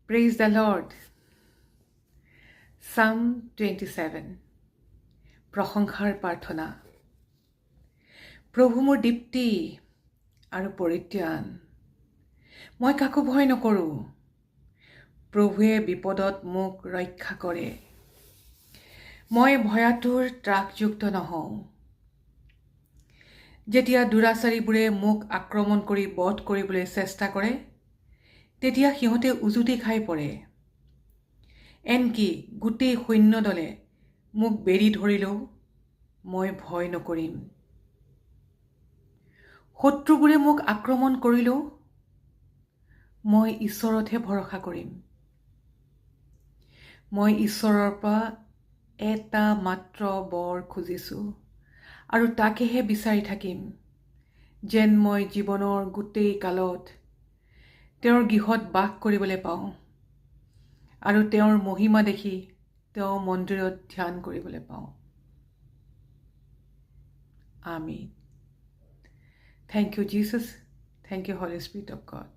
Praise the Lord. Psalm 27. প্ৰশংসাৰ প্ৰাৰ্থনা। প্ৰভু মোৰ দীপ্তি আৰু পৰিত্ৰাণ। মই কাকো ভয় নকৰোঁ। প্ৰভুৱে বিপদত মোক ৰক্ষা কৰে। মই ভয়াতুৰ ত্ৰাসযুক্ত নহওঁ। যেতিয়া দুৰাচাৰীবোৰে মোক আক্ৰমণ কৰি বধ কৰিবলৈ চেষ্টা কৰে, তেতিয়া সিহঁতে উজুতি খাই পৰে। এনকি গোটেই সৈন্যদলে মোক বেৰি ধৰিলেও মই ভয় নকৰিম। শত্ৰুবোৰে মোক আক্ৰমণ কৰিলেও মই ঈশ্বৰতহে ভৰসা কৰিম। মই ঈশ্বৰৰ পৰা এটা মাত্ৰ বৰ খুজিছোঁ আৰু তাকেহে বিচাৰি থাকিম, যেন মই জীৱনৰ গোটেই কালত তেওঁৰ গৃহত বাস কৰিবলৈ পাওঁ আৰু তেওঁৰ মহিমা দেখি তেওঁৰ মন্দিৰত ধ্যান কৰিবলৈ পাওঁ। Amen. Thank you, Jesus. Thank you, Holy Spirit of God.